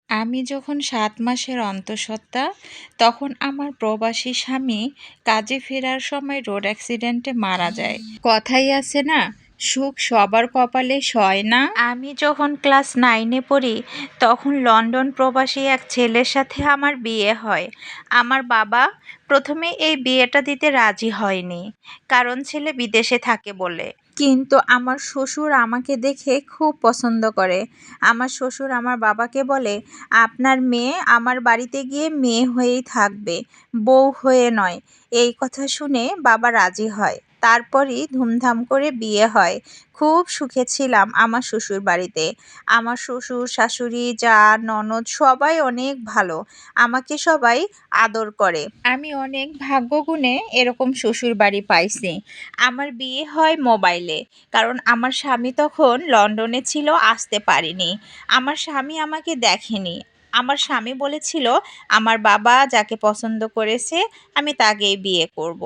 আমি যখন ৭ মাসের অন্তঃসত্ত্বা, তখন আমার প্রবাসী স্বামী কাজে ফেরার সময় রোড অ্যাক্সিডেন্টে মারা যায়। কথাই আছে না, সুখ সবার কপালে সয় না। আমি যখন ক্লাস 9-এ পড়ি, তখন লন্ডন প্রবাসী এক ছেলের সাথে আমার বিয়ে হয়। আমার বাবা প্রথমে এই বিয়েটা দিতে রাজি হয়নি, কারণ ছেলে বিদেশে থাকে বলে। কিন্তু আমার শ্বশুর আমাকে দেখে খুব পছন্দ করে। আমার শ্বশুর আমার বাবাকে বলে, আপনার মেয়ে আমার বাড়িতে গিয়ে মেয়ে হয়েই থাকবে, বউ হয়ে নয়। এই কথা শুনে বাবা রাজি হয়। তারপরই ধুমধাম করে বিয়ে হয়। খুব সুখে ছিলাম আমার শ্বশুর বাড়িতে। আমার শ্বশুর শাশুড়ি যা ননদ সবাই অনেক ভালো। আমাকে সবাই আদর করে। আমি অনেক ভাগ্য গুণে এরকম শ্বশুর বাড়ি পাইছি। আমার বিয়ে হয় মোবাইলে, কারণ আমার স্বামী তখন লন্ডনে ছিল, আসতে পারেনি। আমার স্বামী আমাকে দেখেনি। আমার স্বামী বলেছিল আমার বাবা যাকে পছন্দ করেছে আমি তাকেই বিয়ে করব।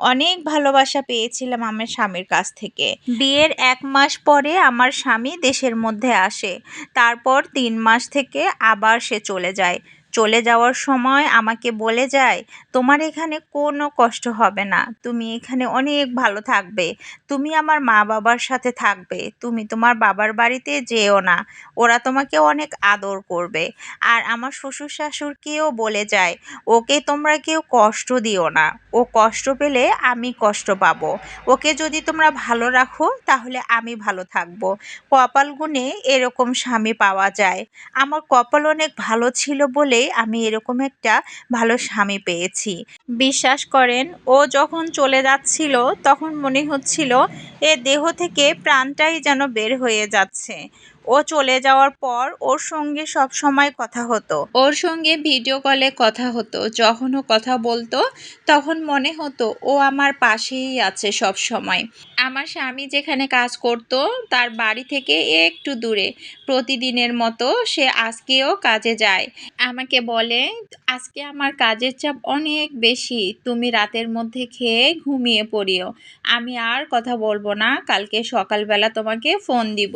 অনেক ভালোবাসা পেয়েছিলাম আমার স্বামীর কাছ থেকে। বিয়ের 1 মাস পরে আমার স্বামী দেশের মধ্যে আসে। তারপর 3 মাস থেকে আবার সে চলে যায়। চলে যাওয়ার সময় আমাকে বলে যায়, তোমার এখানে কোনো কষ্ট হবে না, তুমি এখানে অনেক ভালো থাকবে, তুমি আমার মা বাবার সাথে থাকবে, তুমি তোমার বাবার বাড়িতে যেও না, ওরা তোমাকে অনেক আদর করবে। আর আমার শ্বশুর শাশুড়িকেও বলে যায়, ওকে তোমরা কেউ কষ্ট দিও না, ও কষ্ট পেলে আমি কষ্ট পাবো, ওকে যদি তোমরা ভালো রাখো তাহলে আমি ভালো থাকবো। কপাল গুণে এরকম স্বামী পাওয়া যায়। আমার কপাল অনেক ভালো ছিল বলেই আমি এরকম একটা ভালো স্বামী পেয়েছি। বিশ্বাস করেন, ও যখন চলে যাচ্ছিল তখন মনে হচ্ছিল এ দেহ থেকে প্রাণটাই যেন বের হয়ে যাচ্ছে। ও চলে যাওয়ার পর ওর সঙ্গে সব সময় কথা হতো, ওর সঙ্গে ভিডিও কলে কথা হতো। যখন ও কথা বলতো তখন মনে হতো ও আমার পাশেই আছে সব সময়। আমার স্বামী যেখানে কাজ করতো তার বাড়ি থেকে একটু দূরে। প্রতিদিনের মতো সে আজকেও কাজে যায়। আমাকে বলে, আজকে আমার কাজের চাপ অনেক বেশি, তুমি রাতের মধ্যে খেয়ে ঘুমিয়ে পড়িও, আমি আর কথা বলবো না, কালকে সকালবেলা তোমাকে ফোন দিব।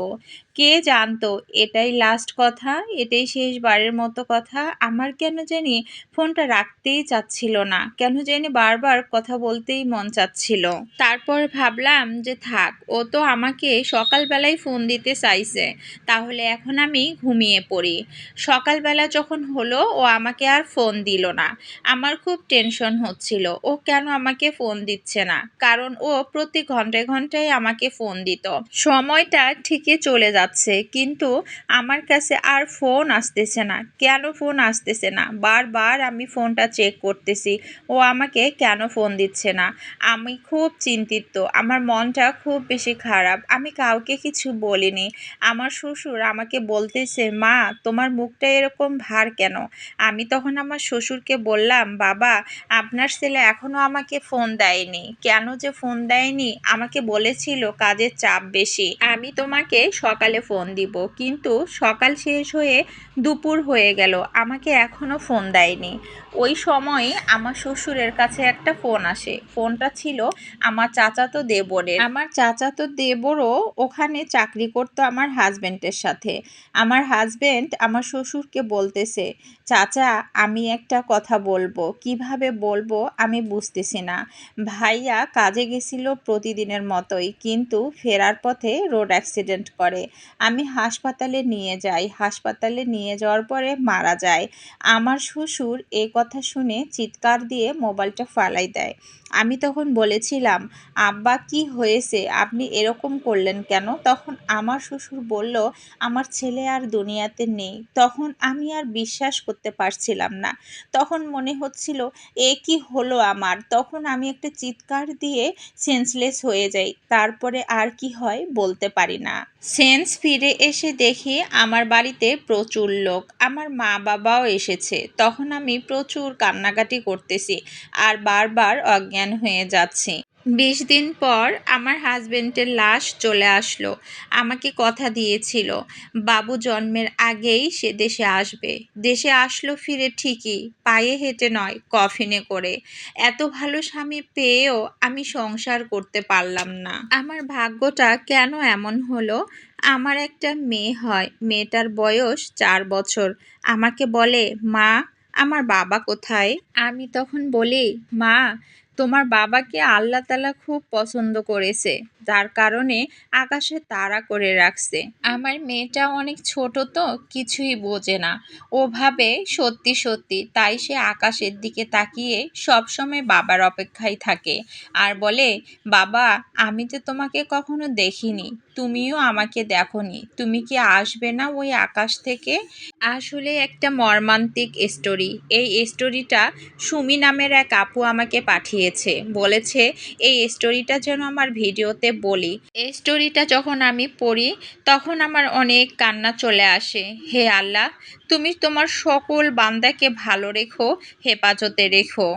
কে জানতো এটাই লাস্ট কথা, এটাই শেষবারের মতো কথা। আমার কেন জানি ফোনটা রাখতেই চাচ্ছিল না, কেন জানি বারবার কথা বলতেই মন চাচ্ছিল। তারপর ভাবলাম যে থাক, ও তো আমাকে সকালবেলায় ফোন দিতে চাইছে, তাহলে এখন আমি ঘুমিয়ে পড়ি। সকালবেলা যখন হলো ও আমাকে আর ফোন দিল না। আমার খুব টেনশন হচ্ছিল, ও কেন আমাকে ফোন দিচ্ছে না, কারণ ও প্রতি ঘন্টায় ঘন্টায় আমাকে ফোন দিত। সময়টা ঠিকই চলে যাচ্ছে, কিন্তু আমার কাছে আর ফোন আসতেছে না। কেন ফোন আসতেছে না? বারবার আমি ফোনটা চেক করতেছি, ও আমাকে কেন ফোন দিচ্ছে না। আমি খুব চিন্তিত, আমার মনটা খুব বেশি খারাপ। আমি কাউকে কিছু বলিনি। আমার শ্বশুর আমাকে বলতেছে, মা তোমার মুখটা এরকম ভার কেন? আমি তখন আমার শ্বশুরকে বললাম, বাবা আপনার ছেলে এখনো আমাকে ফোন দেয়নি। কেন যে ফোন দেয়নি? আমাকে বলেছিল কাজের চাপ বেশি, আমি তোমাকে সকালে ফোন দিব। কিন্তু সকাল শেষ হয়ে দুপুর হয়ে গেল, আমাকে এখনো ফোন দেয়নি। ওই সময় আমার শ্বশুরের কাছে একটা ফোন আসে। ফোনটা ছিল আমার চাচাতো দেবরের। আমার চাচাতো দেবরও ওখানে চাকরি করতো আমার হাজবেন্ডের সাথে। আমার হাজবেন্ড আমার শ্বশুরকে বলতেছে, চাচা আমি একটা কথা বলবো, কিভাবে বলবো আমি বুঝতেছি না। ভাইয়া কাজে গেছিল প্রতিদিনের মতোই, কিন্তু ফেরার পথে রোড অ্যাক্সিডেন্ট করে। আমি হাসপাতালে নিয়ে যাই, হাসপাতালে নিয়ে যাওয়ার পরে মারা যায়। আমার শ্বশুর এই কথা শুনে চিৎকার দিয়ে মোবাইলটা ফালাই দেয়। আমি তখন বলেছিলাম, আব্বা কি হয়েছে, আপনি এরকম করলেন কেন? তখন আমার শ্বশুর বলল, আমার ছেলে আর দুনিয়াতে নেই। তখন আমি আর বিশ্বাস করতে পারছিলাম না। তখন মনে হচ্ছিল এ কি হলো আমার। তখন আমি একটা চিৎকার দিয়ে সেন্সলেস হয়ে যাই। তারপরে আর কি হয় বলতে পারি না। সেন্স ফিরে এসে দেখি আমার বাড়িতে প্রচুর লোক, আমার মা বাবাও এসেছে। তখন আমি প্রচুর কান্নাকাটি করতেছি আর বারবার অজ্ঞান হয়ে যাচ্ছি। 20 দিন পর আমার হাজবেন্ডের লাশ চলে আসলো। আমাকে কথা দিয়েছিল বাবু জন্মের আগেই সে দেশে আসবে। দেশে আসলো ফিরে ঠিকই, পায়ে হেঁটে নয়, কফিনে করে। এত ভালো স্বামী পেয়েও আমি সংসার করতে পারলাম না। আমার ভাগ্যটা কেন এমন হলো? আমার একটা মেয়ে হয়, মেয়েটার বয়স 4 বছর। আমাকে বলে, মা আমার বাবা কোথায়? আমি তখন বলি, মা তোমার বাবাকে আল্লাহ তাআলা খুব পছন্দ করেছে, যার কারণে আকাশে তাড়া করে রাখছে। আমার মেয়েটা অনেক ছোট, তো কিছুই বোঝে না। ও ভাবে সত্যি সত্যি, তাই সে আকাশের দিকে তাকিয়ে সবসময় বাবার অপেক্ষায় থাকে আর বলে, বাবা আমি তো তোমাকে কখনো দেখিনি, তুমিও আমাকে দেখোনি, তুমি কি আসবে না ওই আকাশ থেকে? আসলে একটা মর্মান্তিক স্টোরি। এই স্টোরিটা সুমি নামের এক আপু আমাকে পাঠিয়েছে, বলেছে এই স্টোরিটা যেন আমার ভিডিওতে বলি। এই স্টোরিটা যখন আমি পড়ি তখন আমার অনেক কান্না চলে আসে। হে আল্লাহ, তুমি তোমার সকল বান্দাকে ভালো রেখো, হেফাজতে রেখো।